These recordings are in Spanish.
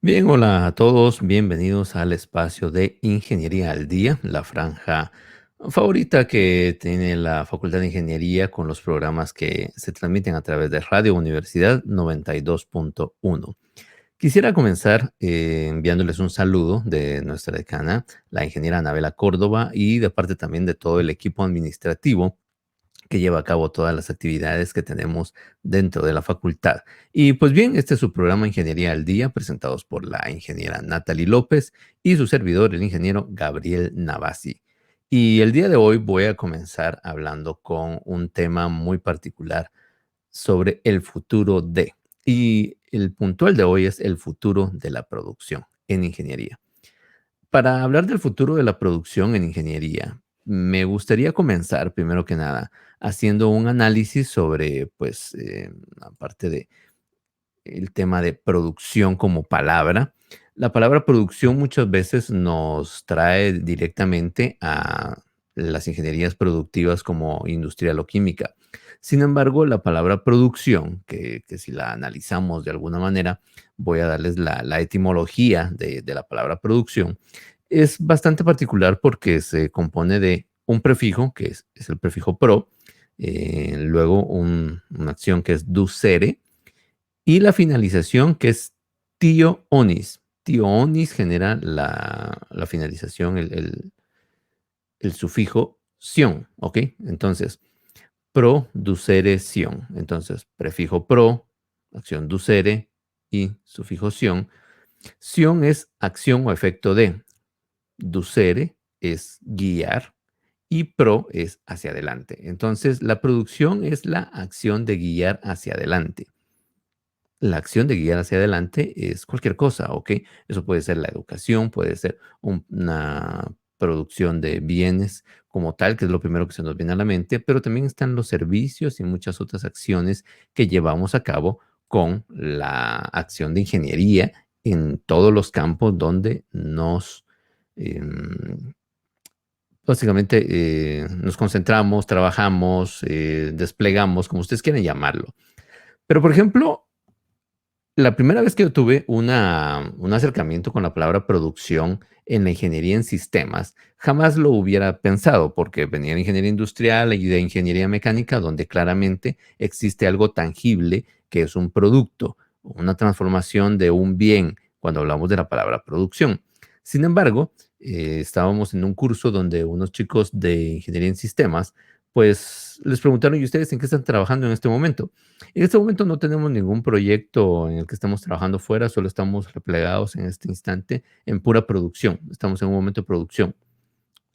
Bien, hola a todos, bienvenidos al espacio de Ingeniería al Día, la franja favorita que tiene la Facultad de Ingeniería con los programas que se transmiten a través de Radio Universidad 92.1. Quisiera comenzar enviándoles un saludo de nuestra decana, la ingeniera Anabela Córdoba, y de parte también de todo el equipo administrativo que lleva a cabo todas las actividades que tenemos dentro de la facultad. Y pues bien, este es su programa Ingeniería al Día, presentados por la ingeniera Natalie López y su servidor, el ingeniero Gabriel Navasi. Y el día de hoy voy a comenzar hablando con un tema muy particular sobre el futuro de. Y el puntual de hoy es el futuro de la producción en ingeniería. Para hablar del futuro de la producción en ingeniería, me gustaría comenzar, primero que nada, haciendo un análisis sobre, pues, aparte de el tema de producción como palabra. La palabra producción muchas veces nos trae directamente a las ingenierías productivas como industrial o química. Sin embargo, la palabra producción, que si la analizamos de alguna manera, voy a darles la etimología de la palabra producción, es bastante particular porque se compone de un prefijo, que es el prefijo pro, luego una acción que es ducere, y la finalización que es tío onis. Tío onis genera la finalización, el sufijo ción, ¿ok? Entonces, producere ción. Entonces, prefijo pro, acción ducere y sufijo ción. Ción es acción o efecto de. Ducere es guiar y pro es hacia adelante. Entonces, la producción es la acción de guiar hacia adelante. La acción de guiar hacia adelante es cualquier cosa, ¿ok? Eso puede ser la educación, puede ser una producción de bienes como tal, que es lo primero que se nos viene a la mente, pero también están los servicios y muchas otras acciones que llevamos a cabo con la acción de ingeniería en todos los campos donde em, básicamente, nos concentramos, trabajamos, desplegamos, como ustedes quieren llamarlo. Pero, por ejemplo, la primera vez que yo tuve un acercamiento con la palabra producción en la ingeniería en sistemas, jamás lo hubiera pensado, porque venía de ingeniería industrial y de ingeniería mecánica, donde claramente existe algo tangible que es un producto, una transformación de un bien, cuando hablamos de la palabra producción. Sin embargo, estábamos en un curso donde unos chicos de ingeniería en sistemas, pues les preguntaron, ¿y ustedes en qué están trabajando en este momento? En este momento no tenemos ningún proyecto en el que estemos trabajando fuera, solo estamos replegados en este instante en pura producción. Estamos en un momento de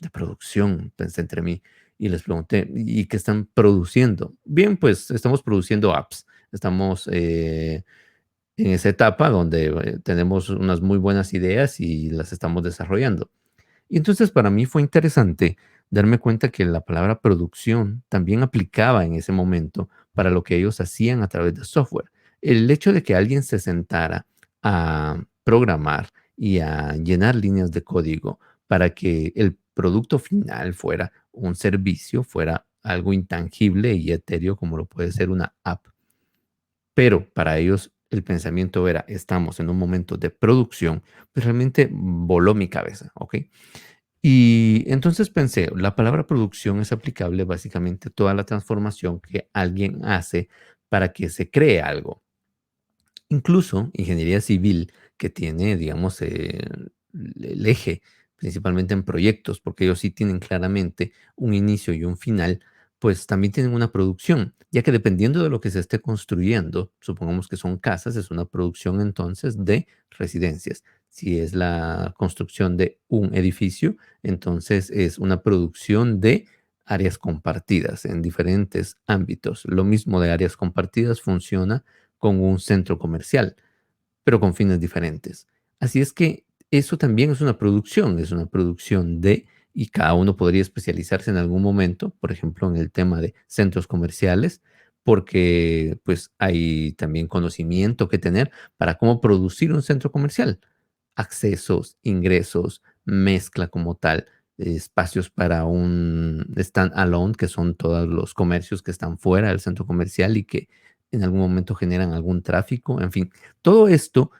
producción, pensé entre mí y les pregunté, ¿y qué están produciendo? Bien, pues estamos produciendo apps. Estamos en esa etapa donde tenemos unas muy buenas ideas y las estamos desarrollando. Y entonces para mí fue interesante darme cuenta que la palabra producción también aplicaba en ese momento para lo que ellos hacían a través de software. El hecho de que alguien se sentara a programar y a llenar líneas de código para que el producto final fuera un servicio, fuera algo intangible y etéreo como lo puede ser una app, pero para ellos el pensamiento era, estamos en un momento de producción, pues realmente voló mi cabeza, ¿ok? Y entonces pensé, la palabra producción es aplicable básicamente a toda la transformación que alguien hace para que se cree algo. Incluso ingeniería civil, que tiene, digamos, el eje principalmente en proyectos, porque ellos sí tienen claramente un inicio y un final, pues también tienen una producción, ya que dependiendo de lo que se esté construyendo, supongamos que son casas, es una producción entonces de residencias. Si es la construcción de un edificio, entonces es una producción de áreas compartidas en diferentes ámbitos. Lo mismo de áreas compartidas funciona con un centro comercial, pero con fines diferentes. Así es que eso también es una producción de, y cada uno podría especializarse en algún momento, por ejemplo, en el tema de centros comerciales, porque pues hay también conocimiento que tener para cómo producir un centro comercial, accesos, ingresos, mezcla como tal, espacios para un stand-alone, que son todos los comercios que están fuera del centro comercial y que en algún momento generan algún tráfico, en fin, todo esto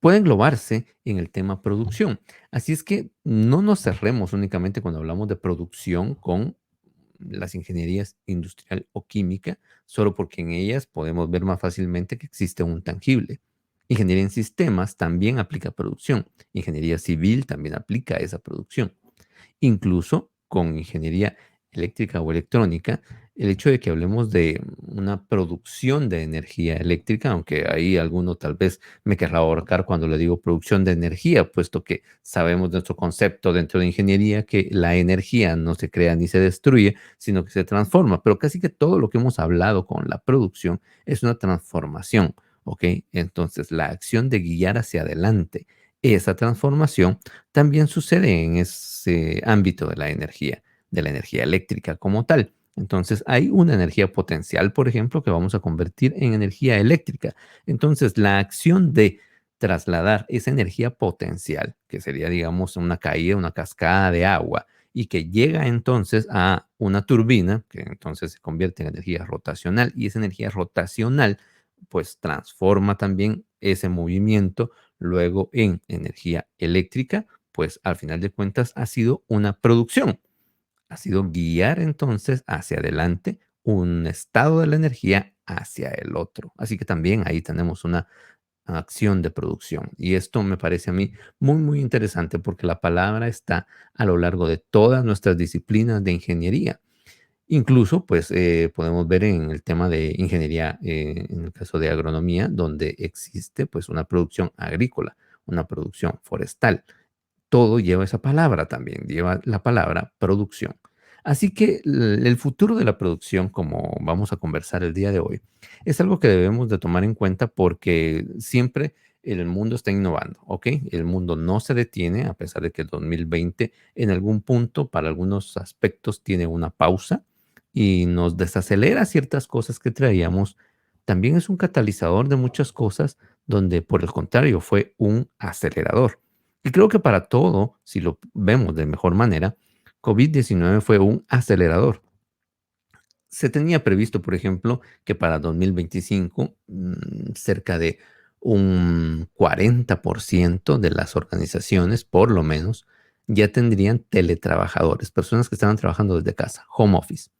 puede englobarse en el tema producción. Así es que no nos cerremos únicamente cuando hablamos de producción con las ingenierías industrial o química, solo porque en ellas podemos ver más fácilmente que existe un tangible. Ingeniería en sistemas también aplica producción. Ingeniería civil también aplica esa producción. Incluso con ingeniería eléctrica o electrónica, el hecho de que hablemos de una producción de energía eléctrica, aunque ahí alguno tal vez me querrá ahorcar cuando le digo producción de energía, puesto que sabemos nuestro concepto dentro de ingeniería que la energía no se crea ni se destruye, sino que se transforma. Pero casi que todo lo que hemos hablado con la producción es una transformación, ¿ok? Entonces, la acción de guiar hacia adelante esa transformación también sucede en ese ámbito de la energía eléctrica como tal. Entonces, hay una energía potencial, por ejemplo, que vamos a convertir en energía eléctrica. Entonces, la acción de trasladar esa energía potencial, que sería, digamos, una caída, una cascada de agua, y que llega entonces a una turbina, que entonces se convierte en energía rotacional, y esa energía rotacional, pues transforma también ese movimiento luego en energía eléctrica, pues al final de cuentas ha sido una producción, ha sido guiar entonces hacia adelante un estado de la energía hacia el otro. Así que también ahí tenemos una acción de producción. Y esto me parece a mí muy, muy interesante porque la palabra está a lo largo de todas nuestras disciplinas de ingeniería. Incluso, pues, podemos ver en el tema de ingeniería, en el caso de agronomía, donde existe, pues, una producción agrícola, una producción forestal. Todo lleva esa palabra también, lleva la palabra producción. Así que el futuro de la producción, como vamos a conversar el día de hoy, es algo que debemos de tomar en cuenta porque siempre el mundo está innovando, ¿ok? El mundo no se detiene a pesar de que el 2020 en algún punto, para algunos aspectos, tiene una pausa y nos desacelera ciertas cosas que traíamos. También es un catalizador de muchas cosas donde, por el contrario, fue un acelerador. Y creo que para todo, si lo vemos de mejor manera, COVID-19 fue un acelerador. Se tenía previsto, por ejemplo, que para 2025 cerca de un 40% de las organizaciones, por lo menos, ya tendrían teletrabajadores, personas que estaban trabajando desde casa, home office.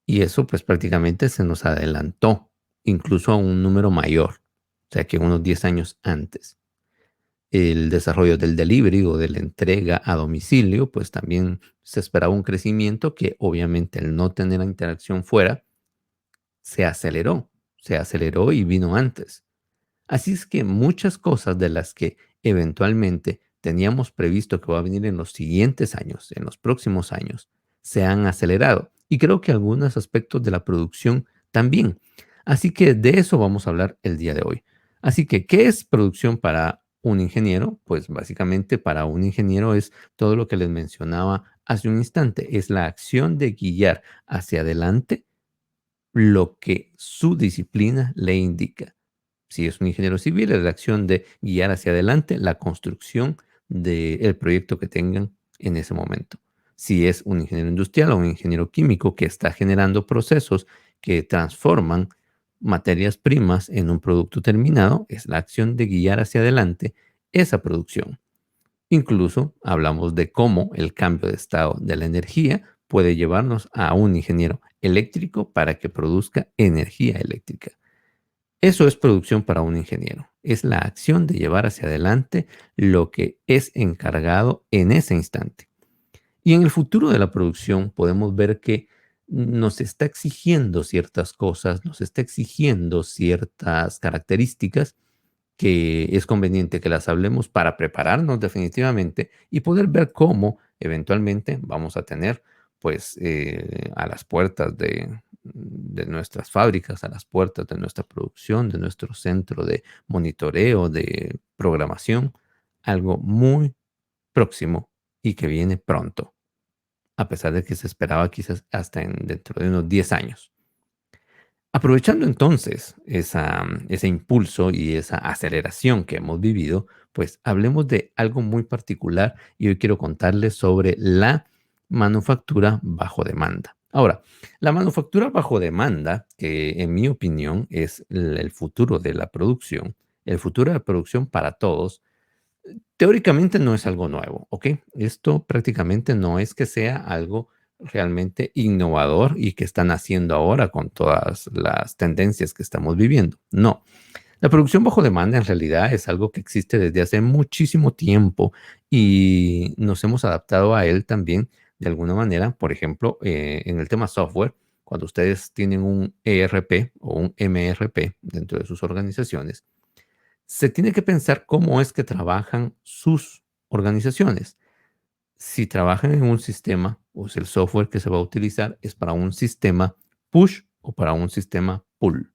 Y eso pues prácticamente se nos adelantó, incluso a un número mayor, o sea que unos 10 años antes. El desarrollo del delivery o de la entrega a domicilio, pues también se esperaba un crecimiento que obviamente al no tener la interacción fuera, se aceleró y vino antes. Así es que muchas cosas de las que eventualmente teníamos previsto que va a venir en los siguientes años, en los próximos años, se han acelerado. Y creo que algunos aspectos de la producción también. Así que de eso vamos a hablar el día de hoy. Así que, ¿qué es producción para un ingeniero? Pues básicamente para un ingeniero es todo lo que les mencionaba hace un instante. Es la acción de guiar hacia adelante lo que su disciplina le indica. Si es un ingeniero civil, es la acción de guiar hacia adelante la construcción del proyecto que tengan en ese momento. Si es un ingeniero industrial o un ingeniero químico que está generando procesos que transforman materias primas en un producto terminado, es la acción de guiar hacia adelante esa producción. Incluso hablamos de cómo el cambio de estado de la energía puede llevarnos a un ingeniero eléctrico para que produzca energía eléctrica. Eso es producción para un ingeniero. Es la acción de llevar hacia adelante lo que es encargado en ese instante. Y en el futuro de la producción podemos ver que nos está exigiendo ciertas cosas, nos está exigiendo ciertas características que es conveniente que las hablemos para prepararnos definitivamente y poder ver cómo eventualmente vamos a tener pues a las puertas de nuestras fábricas, a las puertas de nuestra producción, de nuestro centro de monitoreo, de programación, algo muy próximo y que viene pronto, a pesar de que se esperaba quizás hasta dentro de unos 10 años. Aprovechando entonces ese impulso y esa aceleración que hemos vivido, pues hablemos de algo muy particular y hoy quiero contarles sobre la manufactura bajo demanda. Ahora, la manufactura bajo demanda, que en mi opinión es el futuro de la producción, el futuro de la producción para todos, teóricamente no es algo nuevo, ¿ok? Esto prácticamente no es que sea algo realmente innovador y que están haciendo ahora con todas las tendencias que estamos viviendo. No, la producción bajo demanda en realidad es algo que existe desde hace muchísimo tiempo y nos hemos adaptado a él también de alguna manera. Por ejemplo, en el tema software, cuando ustedes tienen un ERP o un MRP dentro de sus organizaciones, se tiene que pensar cómo es que trabajan sus organizaciones. Si trabajan en un sistema, pues el software que se va a utilizar es para un sistema push o para un sistema pull.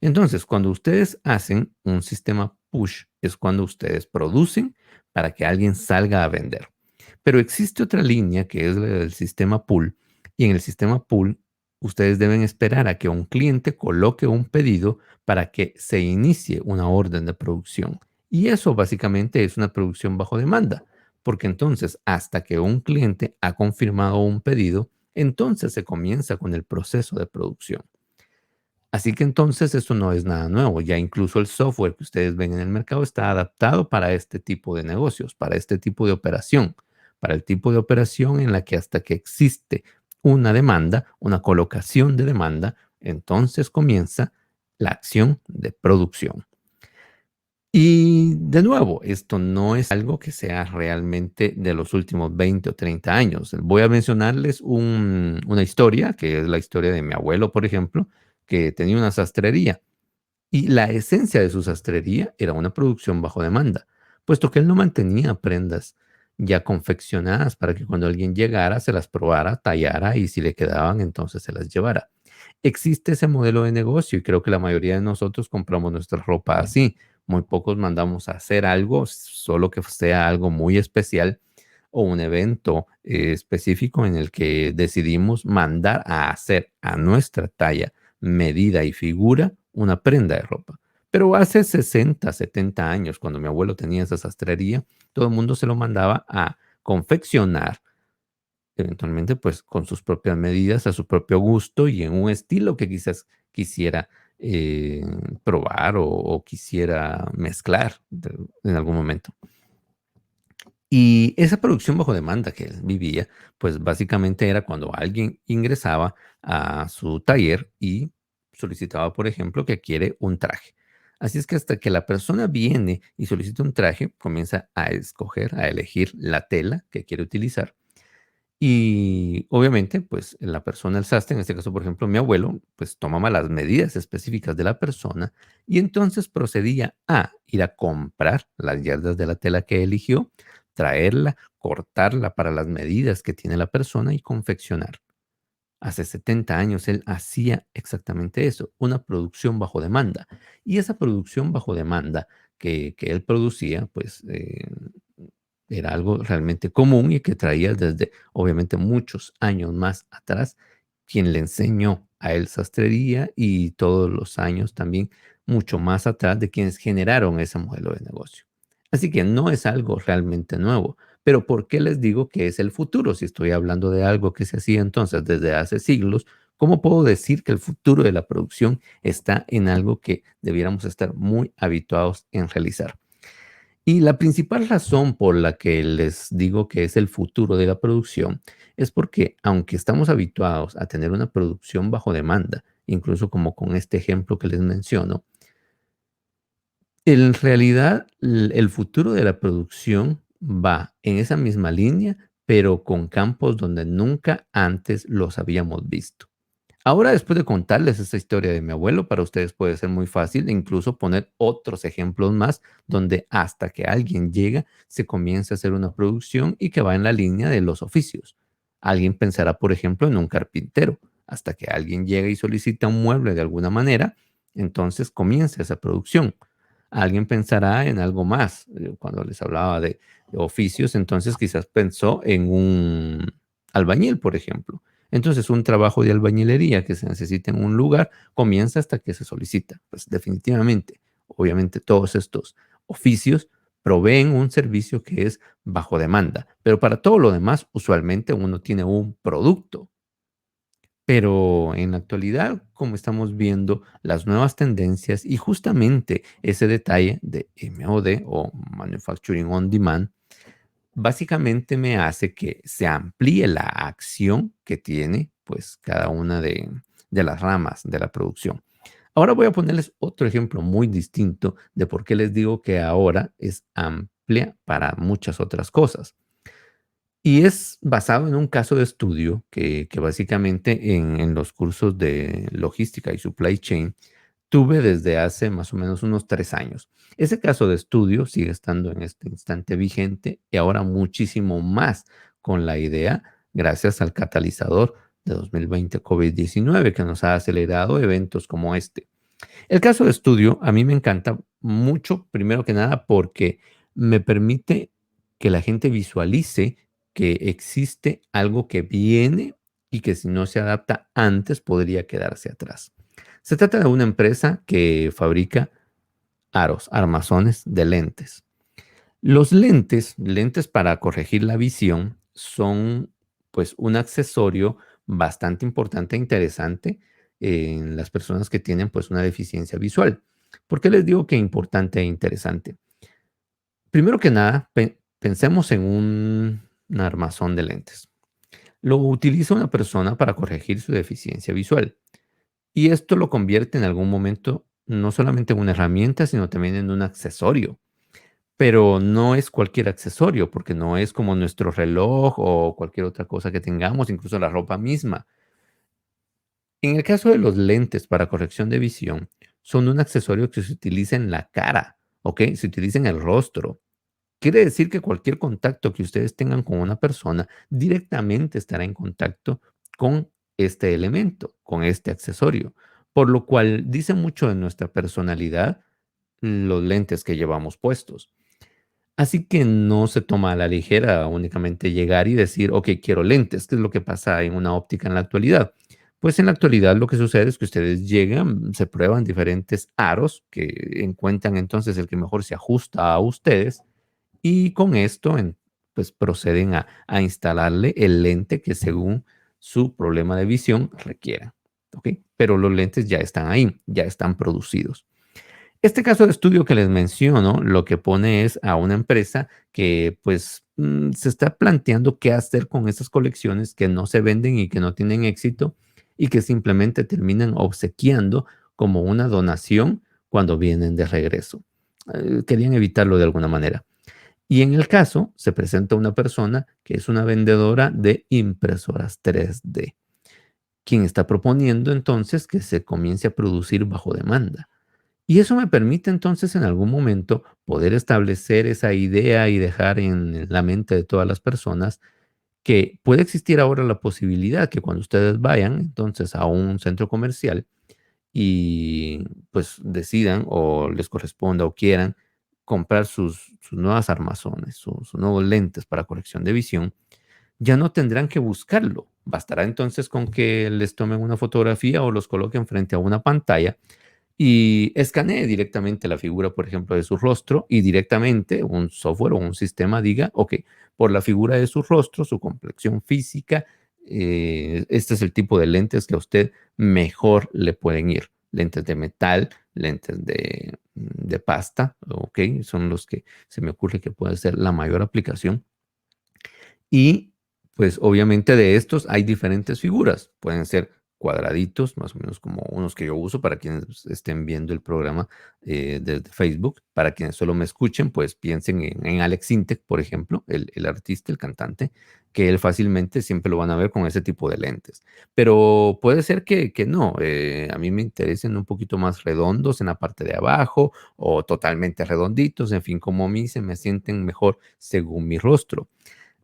Entonces, cuando ustedes hacen un sistema push, es cuando ustedes producen para que alguien salga a vender. Pero existe otra línea que es la del sistema pull, y en el sistema pull ustedes deben esperar a que un cliente coloque un pedido para que se inicie una orden de producción. Y eso básicamente es una producción bajo demanda, porque entonces hasta que un cliente ha confirmado un pedido, entonces se comienza con el proceso de producción. Así que entonces eso no es nada nuevo. Ya incluso el software que ustedes ven en el mercado está adaptado para este tipo de negocios, para este tipo de operación, para el tipo de operación en la que hasta que existe una demanda, una colocación de demanda, entonces comienza la acción de producción. Y de nuevo, esto no es algo que sea realmente de los últimos 20 o 30 años. Voy a mencionarles una historia, que es la historia de mi abuelo, por ejemplo, que tenía una sastrería. Y la esencia de su sastrería era una producción bajo demanda, puesto que él no mantenía prendas ya confeccionadas para que cuando alguien llegara se las probara, tallara y si le quedaban entonces se las llevara. Existe ese modelo de negocio y creo que la mayoría de nosotros compramos nuestra ropa así. Muy pocos mandamos a hacer algo, solo que sea algo muy especial o un evento específico en el que decidimos mandar a hacer a nuestra talla, medida y figura una prenda de ropa. Pero hace 60, 70 años, cuando mi abuelo tenía esa sastrería, todo el mundo se lo mandaba a confeccionar, eventualmente pues con sus propias medidas, a su propio gusto y en un estilo que quizás quisiera eh, probar o quisiera mezclar en algún momento. Y esa producción bajo demanda que él vivía, pues básicamente era cuando alguien ingresaba a su taller y solicitaba, por ejemplo, que quiere un traje. Así es que hasta que la persona viene y solicita un traje, comienza a escoger, a elegir la tela que quiere utilizar y obviamente, pues la persona, el sastre, en este caso, por ejemplo, mi abuelo, pues tomaba las medidas específicas de la persona y entonces procedía a ir a comprar las yardas de la tela que eligió, traerla, cortarla para las medidas que tiene la persona y confeccionar. Hace 70 años él hacía exactamente eso, una producción bajo demanda. Y esa producción bajo demanda que él producía, pues era algo realmente común y que traía desde, obviamente, muchos años más atrás, quien le enseñó a él sastrería y todos los años también mucho más atrás de quienes generaron ese modelo de negocio. Así que no es algo realmente nuevo. Pero ¿por qué les digo que es el futuro? Si estoy hablando de algo que se hacía entonces desde hace siglos, ¿cómo puedo decir que el futuro de la producción está en algo que debiéramos estar muy habituados en realizar? Y la principal razón por la que les digo que es el futuro de la producción es porque aunque estamos habituados a tener una producción bajo demanda, incluso como con este ejemplo que les menciono, en realidad el futuro de la producción va en esa misma línea, pero con campos donde nunca antes los habíamos visto. Ahora, después de contarles esta historia de mi abuelo, para ustedes puede ser muy fácil e incluso poner otros ejemplos más donde hasta que alguien llega se comienza a hacer una producción y que va en la línea de los oficios. Alguien pensará, por ejemplo, en un carpintero. Hasta que alguien llega y solicita un mueble de alguna manera, entonces comienza esa producción. Alguien pensará en algo más. Cuando les hablaba de oficios, entonces quizás pensó en un albañil, por ejemplo. Entonces, un trabajo de albañilería que se necesita en un lugar comienza hasta que se solicita. Pues definitivamente, obviamente todos estos oficios proveen un servicio que es bajo demanda, pero para todo lo demás, usualmente uno tiene un producto Pero en la actualidad, como estamos viendo las nuevas tendencias y justamente ese detalle de MOD o Manufacturing on Demand, básicamente me hace que se amplíe la acción que tiene pues cada una de las ramas de la producción. Ahora voy a ponerles otro ejemplo muy distinto de por qué les digo que ahora es amplia para muchas otras cosas. Y es basado en un caso de estudio que básicamente en los cursos de logística y supply chain tuve desde hace más o menos unos 3 años. Ese caso de estudio sigue estando en este instante vigente y ahora muchísimo más con la idea, gracias al catalizador de 2020 COVID-19 que nos ha acelerado eventos como este. El caso de estudio a mí me encanta mucho, primero que nada, porque me permite que la gente visualice que existe algo que viene y que si no se adapta antes podría quedarse atrás. Se trata de una empresa que fabrica aros, armazones de lentes. Los lentes, lentes para corregir la visión, son pues un accesorio bastante importante e interesante en las personas que tienen pues una deficiencia visual. ¿Por qué les digo que importante e interesante? Primero que nada, pensemos en un armazón de lentes. Lo utiliza una persona para corregir su deficiencia visual y esto lo convierte en algún momento no solamente en una herramienta, sino también en un accesorio. Pero no es cualquier accesorio, porque no es como nuestro reloj o cualquier otra cosa que tengamos, incluso la ropa misma. En el caso de los lentes para corrección de visión, son un accesorio que se utiliza en la cara, ¿ok? Se utiliza en el rostro. Quiere decir que cualquier contacto que ustedes tengan con una persona directamente estará en contacto con este elemento, con este accesorio. Por lo cual dice mucho de nuestra personalidad los lentes que llevamos puestos. Así que no se toma a la ligera únicamente llegar y decir, ok, quiero lentes, ¿qué es lo que pasa en una óptica en la actualidad? Pues en la actualidad lo que sucede es que ustedes llegan, se prueban diferentes aros que encuentran entonces el que mejor se ajusta a ustedes y con esto pues proceden a instalarle el lente que según su problema de visión requiera. ¿Ok? Pero los lentes ya están ahí, ya están producidos. Este caso de estudio que les menciono, lo que pone es a una empresa que pues se está planteando qué hacer con esas colecciones que no se venden y que no tienen éxito y que simplemente terminan obsequiando como una donación cuando vienen de regreso. Querían evitarlo de alguna manera. Y en el caso se presenta una persona que es una vendedora de impresoras 3D, quien está proponiendo entonces que se comience a producir bajo demanda. Y eso me permite entonces en algún momento poder establecer esa idea y dejar en la mente de todas las personas que puede existir ahora la posibilidad que cuando ustedes vayan entonces a un centro comercial y pues decidan o les corresponda o quieran comprar sus nuevas armazones, sus nuevos lentes para corrección de visión, ya no tendrán que buscarlo. Bastará entonces con que les tomen una fotografía o los coloquen frente a una pantalla y escanee directamente la figura, por ejemplo, de su rostro y directamente un software o un sistema diga, ok, por la figura de su rostro, su complexión física, este es el tipo de lentes que a usted mejor le pueden ir. Lentes de metal, lentes de pasta, ok, son los que se me ocurre que puede ser la mayor aplicación. Y pues obviamente de estos hay diferentes figuras. Pueden ser cuadraditos, más o menos como unos que yo uso para quienes estén viendo el programa desde Facebook. Para quienes solo me escuchen, pues piensen en Alex Sintek, por ejemplo, el artista, el cantante, que él fácilmente siempre lo van a ver con ese tipo de lentes. Pero puede ser que no. A mí me interesen un poquito más redondos en la parte de abajo o totalmente redonditos. En fin, como a mí se me sienten mejor según mi rostro.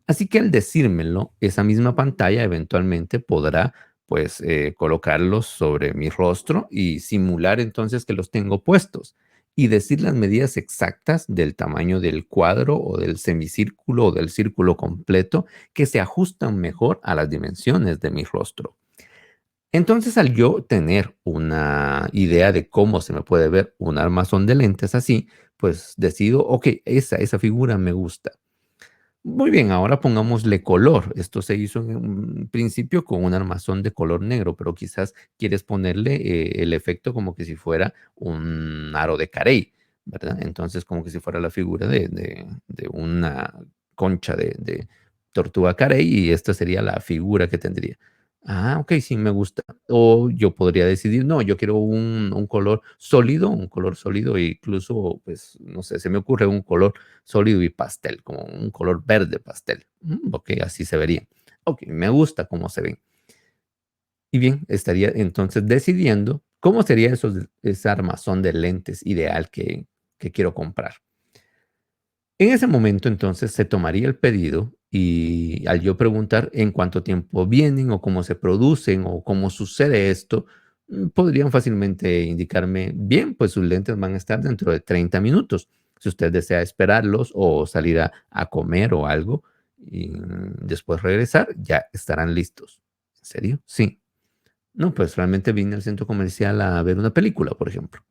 Así que al decírmelo, esa misma pantalla eventualmente podrá pues colocarlos sobre mi rostro y simular entonces que los tengo puestos y decir las medidas exactas del tamaño del cuadro o del semicírculo o del círculo completo que se ajustan mejor a las dimensiones de mi rostro. Entonces, al yo tener una idea de cómo se me puede ver un armazón de lentes así, pues decido, ok, esa figura me gusta. Muy bien, ahora pongámosle color. Esto se hizo en un principio con un armazón de color negro, pero quizás quieres ponerle el efecto como que si fuera un aro de carey, ¿verdad? Entonces, como que si fuera la figura de una concha de tortuga carey y esta sería la figura que tendría. Ah, ok, sí, me gusta. O yo podría decidir, no, yo quiero un color sólido, e incluso, pues, no sé, se me ocurre un color sólido y pastel, como un color verde pastel. Ok, así se vería. Ok, me gusta cómo se ven. Y bien, estaría entonces decidiendo cómo sería ese armazón de lentes ideal que quiero comprar. En ese momento, entonces, se tomaría el pedido y al yo preguntar en cuánto tiempo vienen o cómo se producen o cómo sucede esto, podrían fácilmente indicarme, bien, pues sus lentes van a estar dentro de 30 minutos. Si usted desea esperarlos o salir a comer o algo y después regresar, ya estarán listos. ¿En serio? Sí. No, pues realmente vine al centro comercial a ver una película, por ejemplo.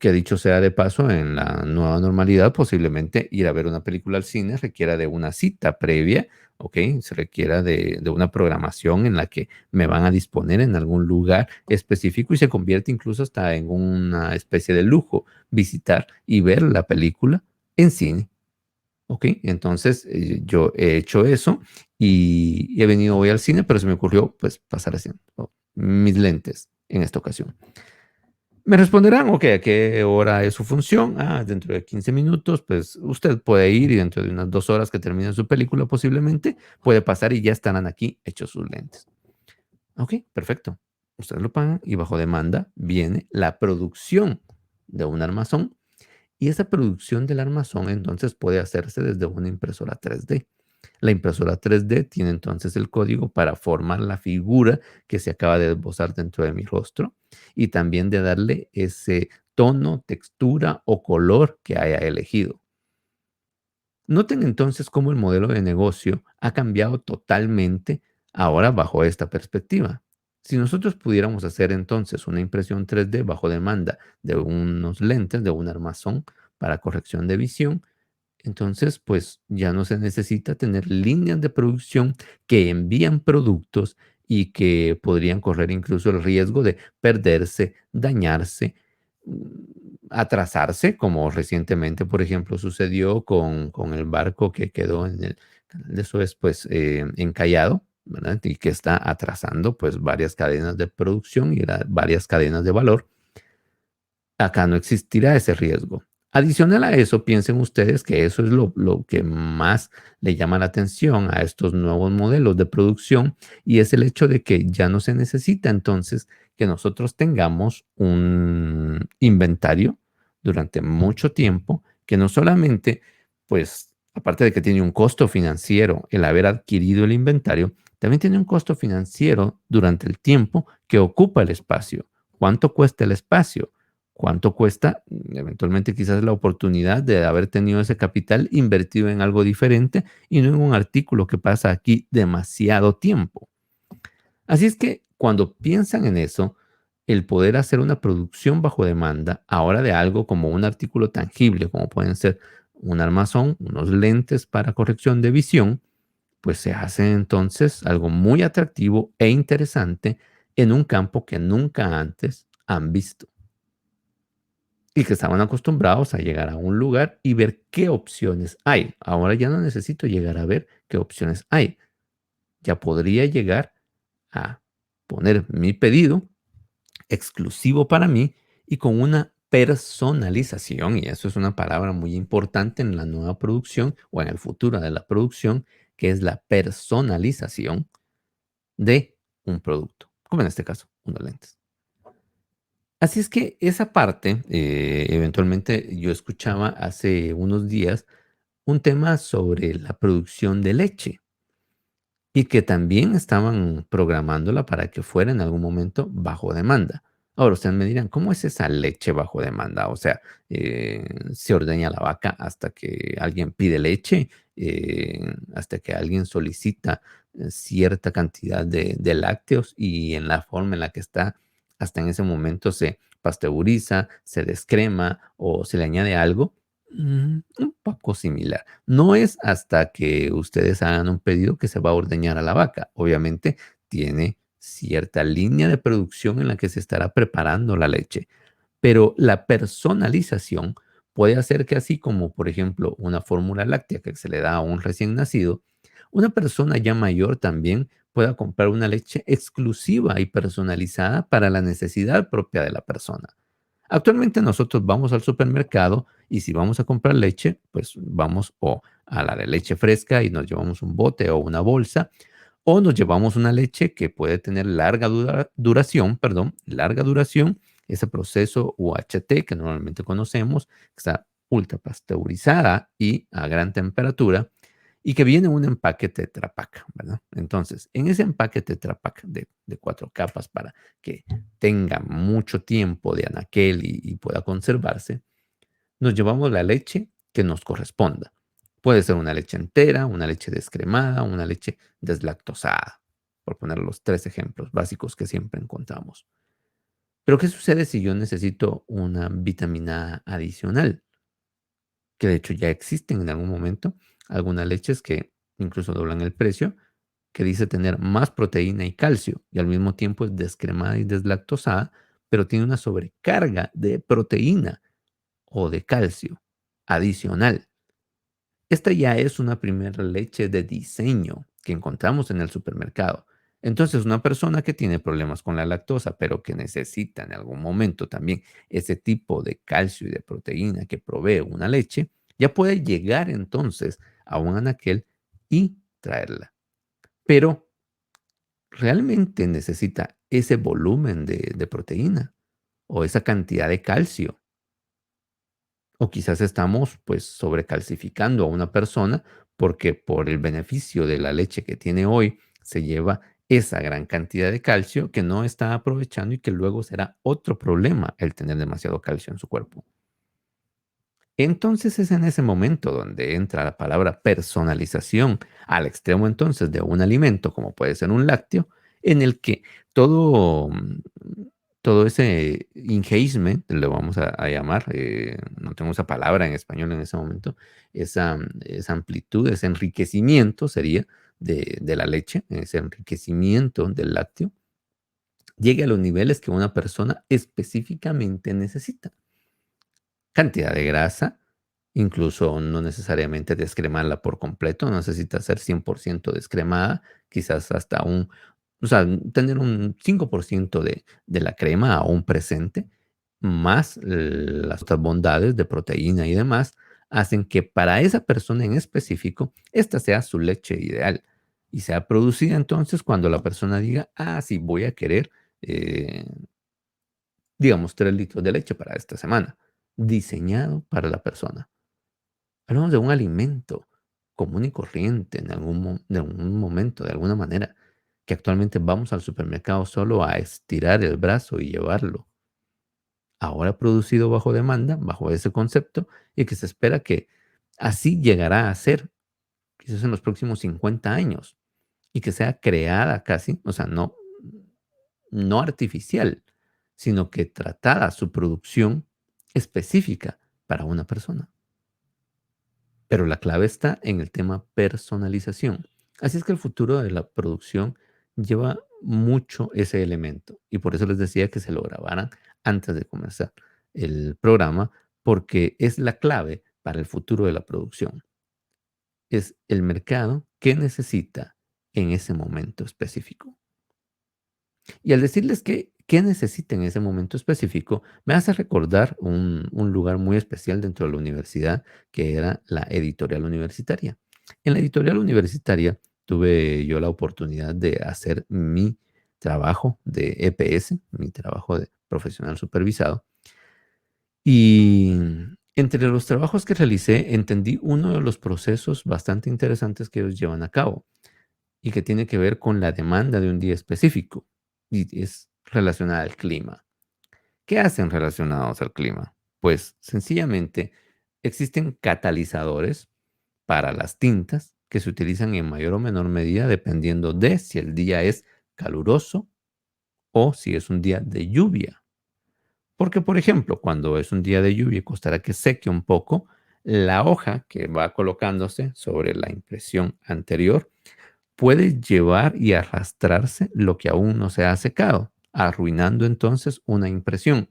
Que dicho sea de paso, en la nueva normalidad, posiblemente ir a ver una película al cine requiera de una cita previa, ¿ok? Se requiera de una programación en la que me van a disponer en algún lugar específico y se convierte incluso hasta en una especie de lujo visitar y ver la película en cine, ¿ok? Entonces, yo he hecho eso y he venido hoy al cine, pero se me ocurrió, pues, pasar haciendo mis lentes en esta ocasión. Me responderán, ok, ¿a qué hora es su función? Ah, dentro de 15 minutos, pues usted puede ir y dentro de unas 2 horas que termine su película posiblemente, puede pasar y ya estarán aquí hechos sus lentes. Ok, perfecto. Usted lo paga y bajo demanda viene la producción de un armazón y esa producción del armazón entonces puede hacerse desde una impresora 3D. La impresora 3D tiene entonces el código para formar la figura que se acaba de esbozar dentro de mi rostro y también de darle ese tono, textura o color que haya elegido. Noten entonces cómo el modelo de negocio ha cambiado totalmente ahora bajo esta perspectiva. Si nosotros pudiéramos hacer entonces una impresión 3D bajo demanda de unos lentes, de un armazón para corrección de visión, entonces, pues ya no se necesita tener líneas de producción que envían productos y que podrían correr incluso el riesgo de perderse, dañarse, atrasarse, como recientemente, por ejemplo, sucedió con el barco que quedó en el canal de Suez, pues encallado, ¿verdad? Y que está atrasando pues varias cadenas de producción y varias cadenas de valor. Acá no existirá ese riesgo. Adicional a eso, piensen ustedes que eso es lo que más le llama la atención a estos nuevos modelos de producción y es el hecho de que ya no se necesita entonces que nosotros tengamos un inventario durante mucho tiempo que no solamente, pues, aparte de que tiene un costo financiero el haber adquirido el inventario, también tiene un costo financiero durante el tiempo que ocupa el espacio. ¿Cuánto cuesta el espacio? ¿Cuánto cuesta eventualmente quizás la oportunidad de haber tenido ese capital invertido en algo diferente y no en un artículo que pasa aquí demasiado tiempo? Así es que cuando piensan en eso, el poder hacer una producción bajo demanda, ahora de algo como un artículo tangible, como pueden ser un armazón, unos lentes para corrección de visión, pues se hace entonces algo muy atractivo e interesante en un campo que nunca antes han visto y que estaban acostumbrados a llegar a un lugar y ver qué opciones hay. Ahora ya no necesito llegar a ver qué opciones hay. Ya podría llegar a poner mi pedido exclusivo para mí y con una personalización, y eso es una palabra muy importante en la nueva producción o en el futuro de la producción, que es la personalización de un producto, como en este caso, unos lentes. Así es que esa parte, eventualmente yo escuchaba hace unos días un tema sobre la producción de leche y que también estaban programándola para que fuera en algún momento bajo demanda. Ahora ustedes me dirán, ¿cómo es esa leche bajo demanda? O sea, se ordeña la vaca hasta que alguien pide leche, hasta que alguien solicita cierta cantidad de lácteos y en la forma en la que está, hasta en ese momento se pasteuriza, se descrema o se le añade algo. Un poco similar. No es hasta que ustedes hagan un pedido que se va a ordeñar a la vaca. Obviamente tiene cierta línea de producción en la que se estará preparando la leche, pero la personalización puede hacer que así como, por ejemplo, una fórmula láctea que se le da a un recién nacido, una persona ya mayor también pueda comprar una leche exclusiva y personalizada para la necesidad propia de la persona. Actualmente nosotros vamos al supermercado y si vamos a comprar leche, pues vamos o a la de leche fresca y nos llevamos un bote o una bolsa, o nos llevamos una leche que puede tener duración, perdón, larga duración, ese proceso UHT que normalmente conocemos, que está ultra pasteurizada y a gran temperatura, y que viene en un empaque Tetra Pak, ¿verdad? Entonces, en ese empaque Tetra Pak de 4 capas para que tenga mucho tiempo de anaquel y pueda conservarse, nos llevamos la leche que nos corresponda. Puede ser una leche entera, una leche descremada, una leche deslactosada, por poner los 3 ejemplos básicos que siempre encontramos. Pero ¿qué sucede si yo necesito una vitamina A adicional? Que de hecho ya existen en algún momento algunas leches que incluso doblan el precio, que dice tener más proteína y calcio y al mismo tiempo es descremada y deslactosada, pero tiene una sobrecarga de proteína o de calcio adicional. Esta ya es una primera leche de diseño que encontramos en el supermercado. Entonces, una persona que tiene problemas con la lactosa, pero que necesita en algún momento también ese tipo de calcio y de proteína que provee una leche, ya puede llegar entonces a un anaquel y traerla. Pero, ¿realmente necesita ese volumen de proteína o esa cantidad de calcio? O quizás estamos pues sobrecalcificando a una persona porque por el beneficio de la leche que tiene hoy se lleva esa gran cantidad de calcio que no está aprovechando y que luego será otro problema el tener demasiado calcio en su cuerpo. Entonces es en ese momento donde entra la palabra personalización al extremo entonces de un alimento, como puede ser un lácteo, en el que todo, todo ese engagement, le vamos a llamar, no tengo esa palabra en español en ese momento, esa amplitud, ese enriquecimiento sería de la leche, ese enriquecimiento del lácteo, llegue a los niveles que una persona específicamente necesita. Cantidad de grasa, incluso no necesariamente descremarla por completo, no necesita ser 100% descremada, quizás hasta o sea, tener un 5% de la crema aún presente, más las otras bondades de proteína y demás, hacen que para esa persona en específico, esta sea su leche ideal y sea producida entonces cuando la persona diga, ah, sí, voy a querer eh, digamos, 3 litros de leche para esta semana, diseñado para la persona. Hablamos de un alimento común y corriente de algún momento, de alguna manera, que actualmente vamos al supermercado solo a estirar el brazo y llevarlo. Ahora producido bajo demanda, bajo ese concepto, y que se espera que así llegará a ser, quizás en los próximos 50 años, y que sea creada casi, o sea, no artificial, sino que tratada su producción específica para una persona. Pero la clave está en el tema personalización. Así es que el futuro de la producción lleva mucho ese elemento y por eso les decía que se lo grabaran antes de comenzar el programa, porque es la clave para el futuro de la producción. Es el mercado que necesita en ese momento específico. Y al decirles qué necesita en ese momento específico, me hace recordar un lugar muy especial dentro de la universidad, que era la editorial universitaria. En la editorial universitaria tuve yo la oportunidad de hacer mi trabajo de EPS, mi trabajo de profesional supervisado. Y entre los trabajos que realicé, entendí uno de los procesos bastante interesantes que ellos llevan a cabo y que tiene que ver con la demanda de un día específico y es relacionada al clima. ¿Qué hacen relacionados al clima? Pues sencillamente existen catalizadores para las tintas que se utilizan en mayor o menor medida dependiendo de si el día es caluroso o si es un día de lluvia. Porque, por ejemplo, cuando es un día de lluvia y costará que seque un poco, La hoja que va colocándose sobre la impresión anterior puede llevar y arrastrarse lo que aún no se ha secado, arruinando entonces una impresión.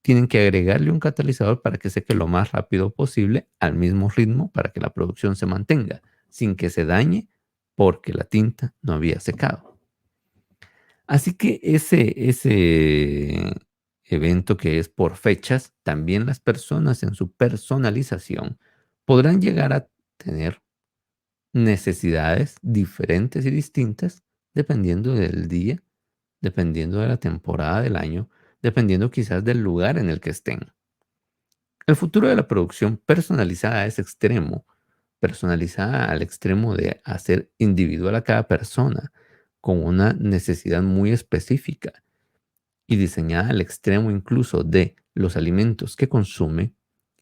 Tienen que agregarle un catalizador para que seque lo más rápido posible al mismo ritmo para que la producción se mantenga, sin que se dañe porque la tinta no había secado. Así que ese evento que es por fechas, también las personas en su personalización podrán llegar a tener necesidades diferentes y distintas dependiendo del día, dependiendo de la temporada del año, dependiendo quizás del lugar en el que estén. El futuro de la producción personalizada es extremo, personalizada al extremo de hacer individual a cada persona con una necesidad muy específica y diseñada al extremo incluso de los alimentos que consume.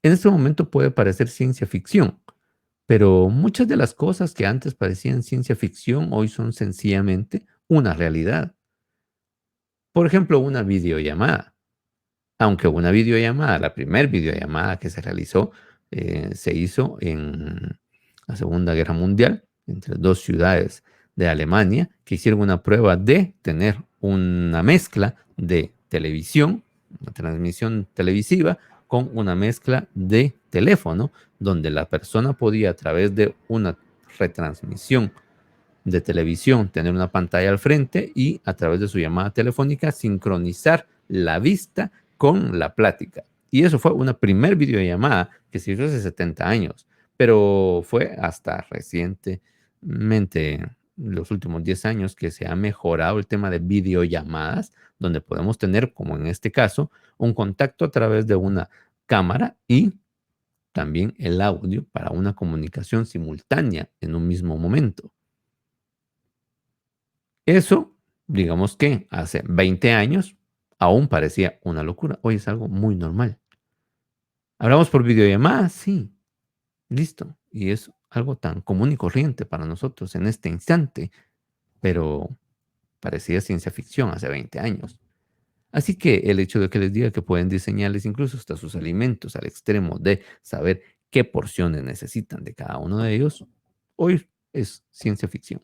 En este momento puede parecer ciencia ficción, pero muchas de las cosas que antes parecían ciencia ficción hoy son sencillamente una realidad. Por ejemplo, una videollamada. Aunque una videollamada, la primer videollamada que se realizó, se hizo en la Segunda Guerra Mundial entre dos ciudades de Alemania que hicieron una prueba de tener una mezcla de televisión, una transmisión televisiva, con una mezcla de teléfono, donde la persona podía a través de una retransmisión de televisión, tener una pantalla al frente y a través de su llamada telefónica sincronizar la vista con la plática. Y eso fue una primer videollamada que se hizo hace 70 años, pero fue hasta recientemente, los últimos 10 años, que se ha mejorado el tema de videollamadas, donde podemos tener, como en este caso, un contacto a través de una cámara y también el audio para una comunicación simultánea en un mismo momento. Eso, digamos que hace 20 años aún parecía una locura. Hoy es algo muy normal. ¿Hablamos por videollamada? Sí, listo. Y es algo tan común y corriente para nosotros en este instante, pero parecía ciencia ficción hace 20 años. Así que el hecho de que les diga que pueden diseñarles incluso hasta sus alimentos al extremo de saber qué porciones necesitan de cada uno de ellos, hoy es ciencia ficción.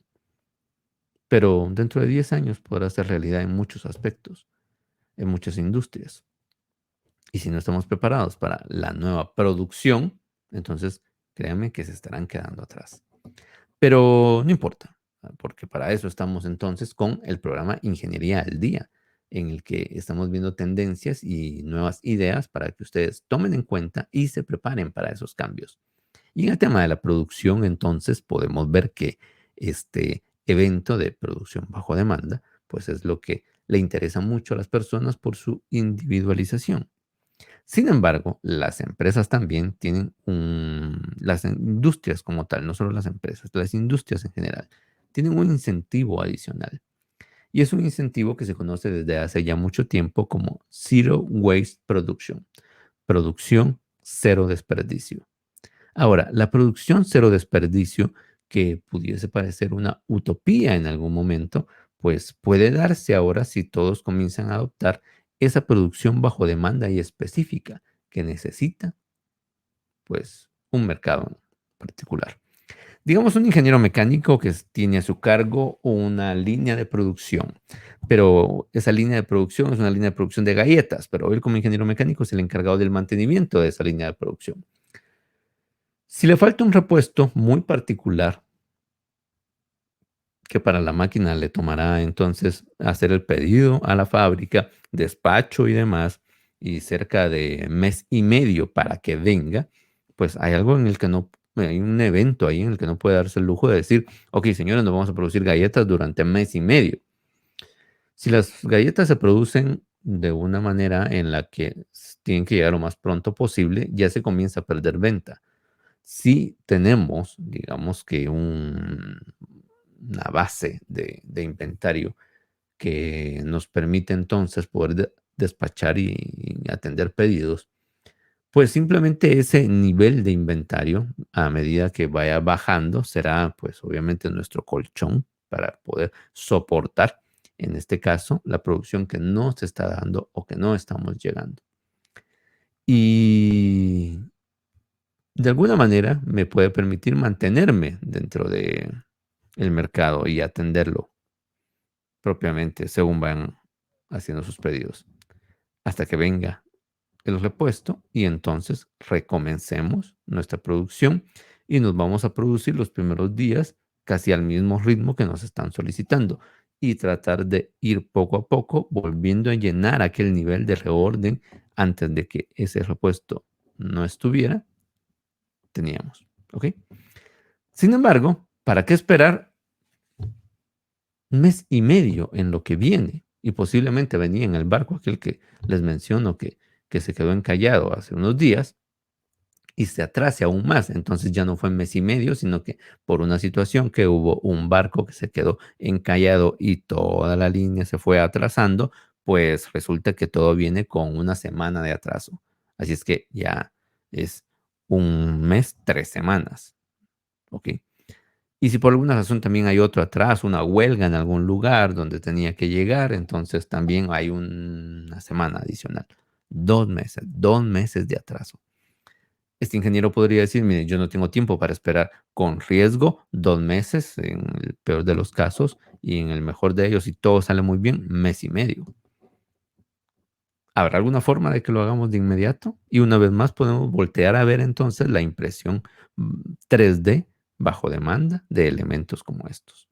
Pero dentro de 10 años podrá ser realidad en muchos aspectos, en muchas industrias. Y si no estamos preparados para la nueva producción, entonces créanme que se estarán quedando atrás. Pero no importa, porque para eso estamos entonces con el programa Ingeniería al Día, en el que estamos viendo tendencias y nuevas ideas para que ustedes tomen en cuenta y se preparen para esos cambios. Y en el tema de la producción, entonces podemos ver que este evento de producción bajo demanda, pues es lo que le interesa mucho a las personas por su individualización. Sin embargo, las empresas también tienen las industrias como tal, no solo las empresas, las industrias en general, tienen un incentivo adicional. Y es un incentivo que se conoce desde hace ya mucho tiempo como Zero Waste Production, producción cero desperdicio. Ahora, la producción cero desperdicio, que pudiese parecer una utopía en algún momento, pues puede darse ahora si todos comienzan a adoptar esa producción bajo demanda y específica que necesita, pues, un mercado particular. Digamos un ingeniero mecánico que tiene a su cargo una línea de producción, pero esa línea de producción es una línea de producción de galletas, pero él como ingeniero mecánico es el encargado del mantenimiento de esa línea de producción. Si le falta un repuesto muy particular, que para la máquina le tomará entonces hacer el pedido a la fábrica, despacho y demás, y cerca de mes y medio para que venga, pues hay algo en el que no, hay un evento ahí en el que no puede darse el lujo de decir, ok, señores, no vamos a producir galletas durante mes y medio. Si las galletas se producen de una manera en la que tienen que llegar lo más pronto posible, ya se comienza a perder venta. Si tenemos, digamos que una base de inventario que nos permite entonces poder despachar y atender pedidos, pues simplemente ese nivel de inventario, a medida que vaya bajando, será pues obviamente nuestro colchón para poder soportar, en este caso, la producción que no se está dando o que no estamos llegando. Y de alguna manera me puede permitir mantenerme dentro de el mercado y atenderlo propiamente según van haciendo sus pedidos, hasta que venga el repuesto y entonces recomencemos nuestra producción y nos vamos a producir los primeros días casi al mismo ritmo que nos están solicitando y tratar de ir poco a poco volviendo a llenar aquel nivel de reorden antes de que ese repuesto no estuviera, teníamos. ¿Ok? Sin embargo, ¿para qué esperar un mes y medio en lo que viene? Y posiblemente venía en el barco aquel que les menciono que se quedó encallado hace unos días y se atrase aún más. Entonces ya no fue mes y medio, sino que por una situación que hubo un barco que se quedó encallado y toda la línea se fue atrasando, pues resulta que todo viene con una semana de atraso. Así es que ya es un mes, 3 semanas. ¿Ok? Y si por alguna razón también hay otro atraso, una huelga en algún lugar donde tenía que llegar, entonces también hay una semana adicional. 2 meses de atraso. Este ingeniero podría decir, mire, yo no tengo tiempo para esperar con riesgo 2 meses en el peor de los casos y en el mejor de ellos, si todo sale muy bien, mes y medio. ¿Habrá alguna forma de que lo hagamos de inmediato? Y una vez más podemos voltear a ver entonces la impresión 3D bajo demanda de elementos como estos.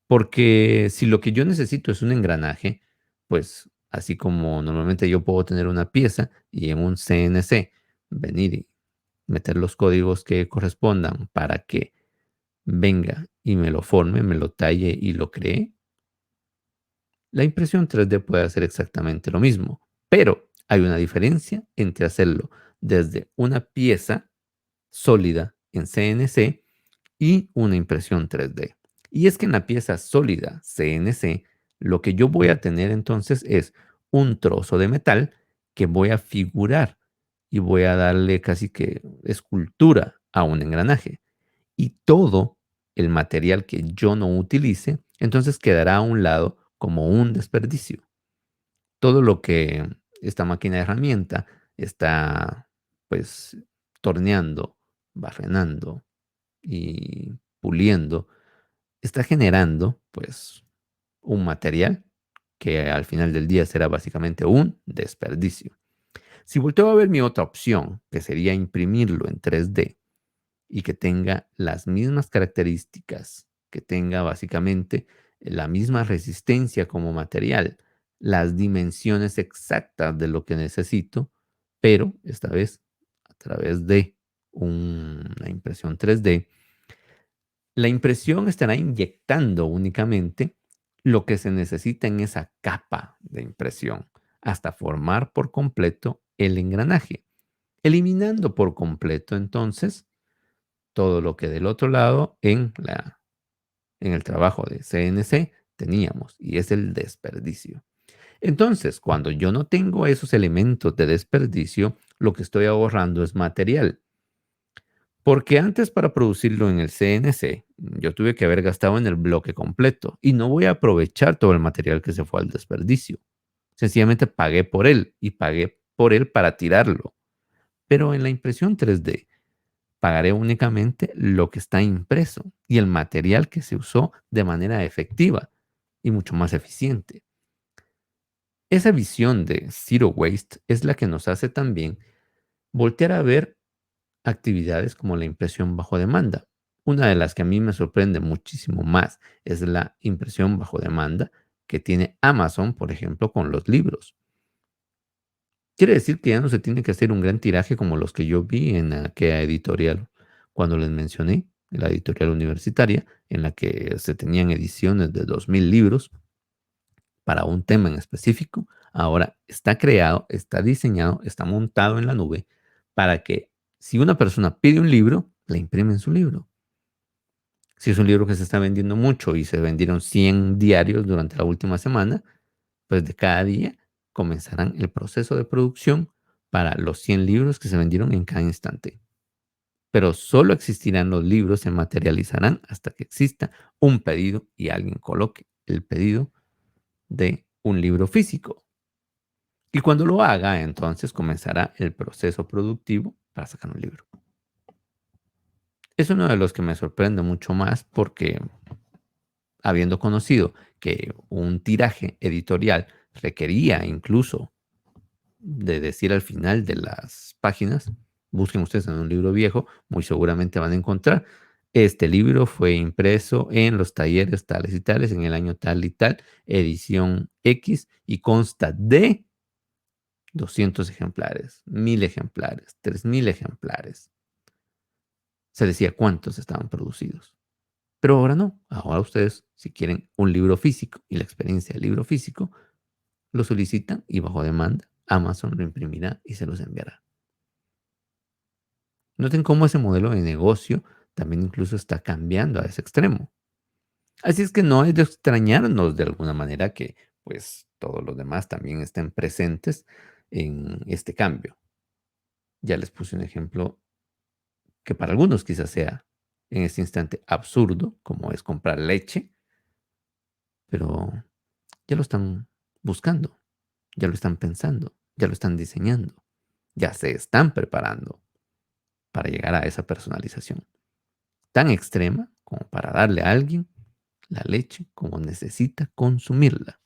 Porque si lo que yo necesito es un engranaje, pues así como normalmente yo puedo tener una pieza y en un CNC venir y meter los códigos que correspondan para que venga y me lo forme, me lo talle y lo cree, la impresión 3D puede hacer exactamente lo mismo, pero hay una diferencia entre hacerlo desde una pieza sólida en CNC y una impresión 3D. Y es que en la pieza sólida CNC, lo que yo voy a tener entonces es un trozo de metal que voy a figurar y voy a darle casi que escultura a un engranaje. Y todo el material que yo no utilice, entonces quedará a un lado como un desperdicio. Todo lo que esta máquina de herramienta está pues torneando, barrenando y puliendo, está generando pues un material que al final del día será básicamente un desperdicio. Si volteo a ver mi otra opción, que sería imprimirlo en 3D y que tenga las mismas características, que tenga básicamente la misma resistencia como material, las dimensiones exactas de lo que necesito, pero esta vez a través de una impresión 3D, la impresión estará inyectando únicamente lo que se necesita en esa capa de impresión hasta formar por completo el engranaje, eliminando por completo entonces todo lo que del otro lado en el trabajo de CNC teníamos, y es el desperdicio. Entonces, cuando yo no tengo esos elementos de desperdicio, lo que estoy ahorrando es material. Porque antes para producirlo en el CNC, yo tuve que haber gastado en el bloque completo y no voy a aprovechar todo el material que se fue al desperdicio. Sencillamente pagué por él y pagué por él para tirarlo. Pero en la impresión 3D pagaré únicamente lo que está impreso y el material que se usó de manera efectiva y mucho más eficiente. Esa visión de zero waste es la que nos hace también voltear a ver actividades como la impresión bajo demanda. Una de las que a mí me sorprende muchísimo más es la impresión bajo demanda que tiene Amazon, por ejemplo, con los libros. Quiere decir que ya no se tiene que hacer un gran tiraje como los que yo vi en aquella editorial cuando les mencioné, la editorial universitaria, en la que se tenían ediciones de 2000 libros para un tema en específico. Ahora está creado, está diseñado, está montado en la nube para que si una persona pide un libro, le imprimen su libro. Si es un libro que se está vendiendo mucho y se vendieron 100 diarios durante la última semana, pues de cada día comenzarán el proceso de producción para los 100 libros que se vendieron en cada instante. Pero solo existirán los libros, se materializarán hasta que exista un pedido y alguien coloque el pedido de un libro físico. Y cuando lo haga, entonces comenzará el proceso productivo para sacar un libro. Es uno de los que me sorprende mucho más porque habiendo conocido que un tiraje editorial requería incluso de decir al final de las páginas, busquen ustedes en un libro viejo, muy seguramente van a encontrar, este libro fue impreso en los talleres tales y tales, en el año tal y tal, edición X, y consta de 200 ejemplares, 1000 ejemplares, 3000 ejemplares. Se decía cuántos estaban producidos. Pero ahora no. Ahora ustedes, si quieren un libro físico y la experiencia del libro físico, lo solicitan y bajo demanda Amazon lo imprimirá y se los enviará. Noten cómo ese modelo de negocio también incluso está cambiando a ese extremo. Así es que no es de extrañarnos de alguna manera que pues todos los demás también estén presentes en este cambio. Ya les puse un ejemplo que para algunos quizás sea en este instante absurdo, como es comprar leche, pero ya lo están buscando, ya lo están pensando, ya lo están diseñando, ya se están preparando para llegar a esa personalización tan extrema como para darle a alguien la leche como necesita consumirla.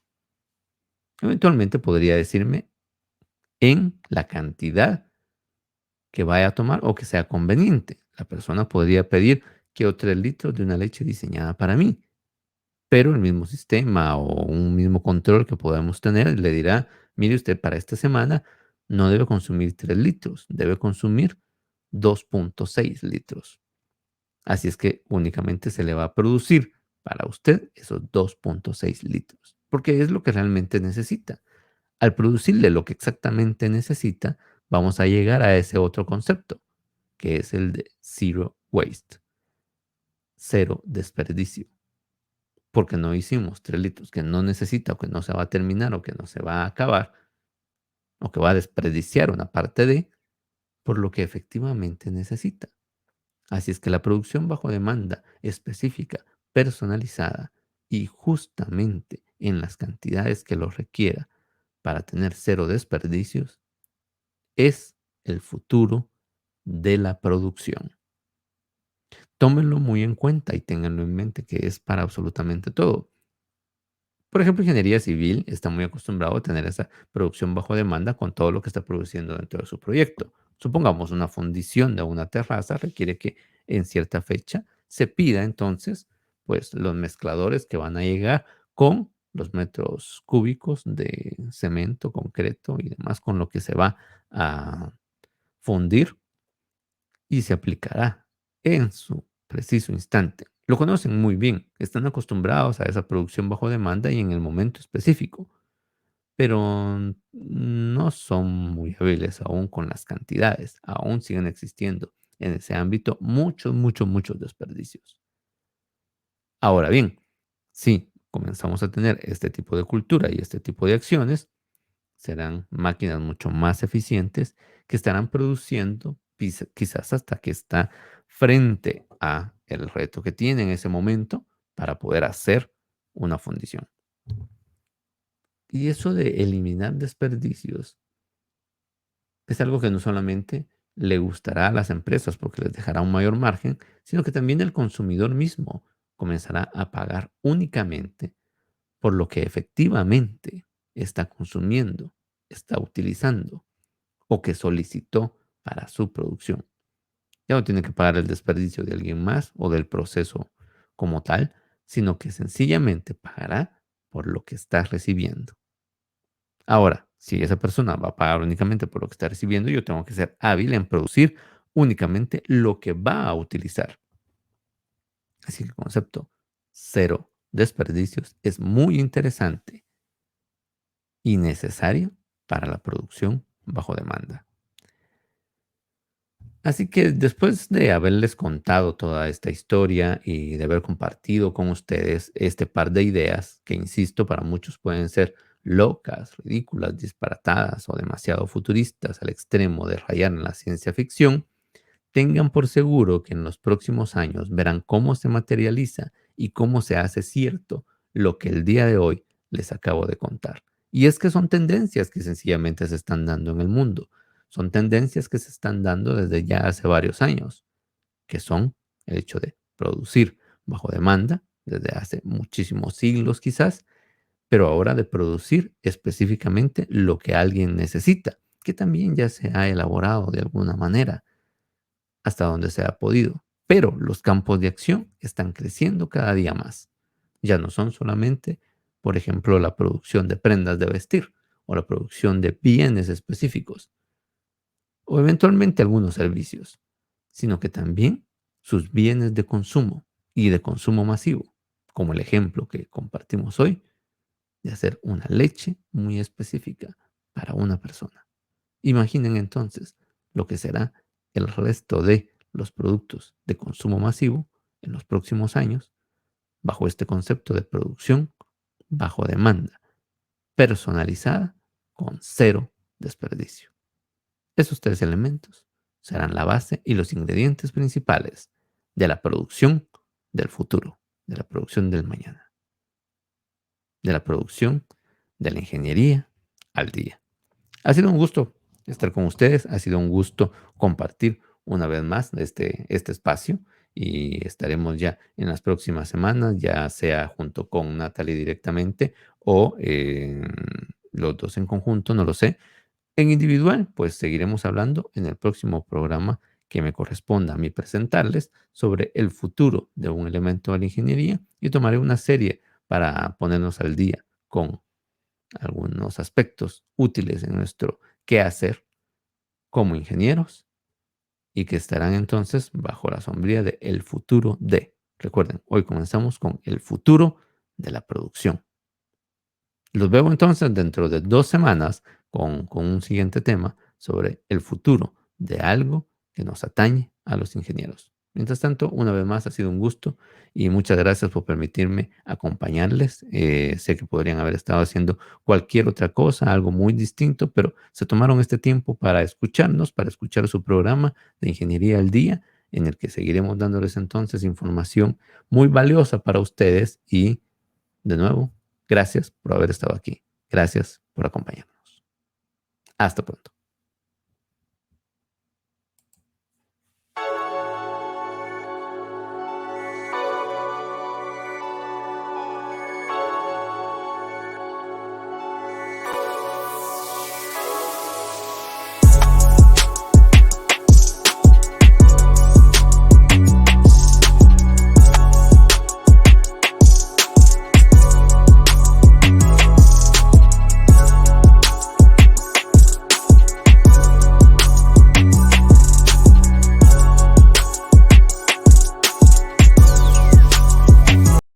Eventualmente podría decirme en la cantidad que vaya a tomar o que sea conveniente. La persona podría pedir quiero 3 litros de una leche diseñada para mí, pero el mismo sistema o un mismo control que podemos tener le dirá, mire usted, para esta semana no debe consumir 3 litros, debe consumir 2,6 litros. Así es que únicamente se le va a producir para usted esos 2,6 litros, porque es lo que realmente necesita. Al producirle lo que exactamente necesita, vamos a llegar a ese otro concepto, que es el de zero waste, cero desperdicio, porque no hicimos 3 litros que no necesita o que no se va a terminar o que no se va a acabar o que va a desperdiciar una parte de, por lo que efectivamente necesita. Así es que la producción bajo demanda específica, personalizada y justamente en las cantidades que lo requiera para tener cero desperdicios es el futuro de la producción. Tómenlo muy en cuenta y ténganlo en mente que es para absolutamente todo. Por ejemplo, ingeniería civil está muy acostumbrado a tener esa producción bajo demanda con todo lo que está produciendo dentro de su proyecto. Supongamos una fundición de una terraza requiere que en cierta fecha se pida entonces pues los mezcladores que van a llegar con los metros cúbicos de cemento, concreto y demás con lo que se va a fundir y se aplicará en su preciso instante. Lo conocen muy bien, están acostumbrados a esa producción bajo demanda y en el momento específico, pero no son muy hábiles aún con las cantidades, aún siguen existiendo en ese ámbito muchos, muchos, muchos desperdicios. Ahora bien, si comenzamos a tener este tipo de cultura y este tipo de acciones, serán máquinas mucho más eficientes que estarán produciendo quizás hasta que está frente a el reto que tiene en ese momento para poder hacer una fundición. Y eso de eliminar desperdicios es algo que no solamente le gustará a las empresas porque les dejará un mayor margen, sino que también el consumidor mismo comenzará a pagar únicamente por lo que efectivamente está consumiendo, está utilizando o que solicitó para su producción. Ya no tiene que pagar el desperdicio de alguien más o del proceso como tal, sino que sencillamente pagará por lo que está recibiendo. Ahora, si esa persona va a pagar únicamente por lo que está recibiendo, yo tengo que ser hábil en producir únicamente lo que va a utilizar. Así que el concepto cero desperdicios es muy interesante y necesario para la producción bajo demanda. Así que después de haberles contado toda esta historia y de haber compartido con ustedes este par de ideas que, insisto, para muchos pueden ser locas, ridículas, disparatadas o demasiado futuristas al extremo de rayar en la ciencia ficción, tengan por seguro que en los próximos años verán cómo se materializa y cómo se hace cierto lo que el día de hoy les acabo de contar. Y es que son tendencias que sencillamente se están dando en el mundo. Son tendencias que se están dando desde ya hace varios años, que son el hecho de producir bajo demanda desde hace muchísimos siglos quizás, pero ahora de producir específicamente lo que alguien necesita, que también ya se ha elaborado de alguna manera hasta donde se ha podido. Pero los campos de acción están creciendo cada día más. Ya no son solamente, por ejemplo, la producción de prendas de vestir o la producción de bienes específicos o eventualmente algunos servicios, sino que también sus bienes de consumo y de consumo masivo, como el ejemplo que compartimos hoy de hacer una leche muy específica para una persona. Imaginen entonces lo que será el resto de los productos de consumo masivo en los próximos años bajo este concepto de producción bajo demanda, personalizada, con cero desperdicio. Esos tres elementos serán la base y los ingredientes principales de la producción del futuro, de la producción del mañana, de la producción de la ingeniería al día. Ha sido un gusto estar con ustedes, ha sido un gusto compartir una vez más este espacio y estaremos ya en las próximas semanas, ya sea junto con Natalie directamente o los dos en conjunto, no lo sé. En individual, pues seguiremos hablando en el próximo programa que me corresponda a mí presentarles sobre el futuro de un elemento de la ingeniería y tomaré una serie para ponernos al día con algunos aspectos útiles en nuestro quehacer como ingenieros y que estarán entonces bajo la sombría de el futuro de. Recuerden, hoy comenzamos con el futuro de la producción. Los veo entonces dentro de 2 semanas con un siguiente tema sobre el futuro de algo que nos atañe a los ingenieros. Mientras tanto, una vez más ha sido un gusto y muchas gracias por permitirme acompañarles. Sé que podrían haber estado haciendo cualquier otra cosa, algo muy distinto, pero se tomaron este tiempo para escucharnos, para escuchar su programa de Ingeniería al Día, en el que seguiremos dándoles entonces información muy valiosa para ustedes y de nuevo, gracias por haber estado aquí. Gracias por acompañarnos. Hasta pronto.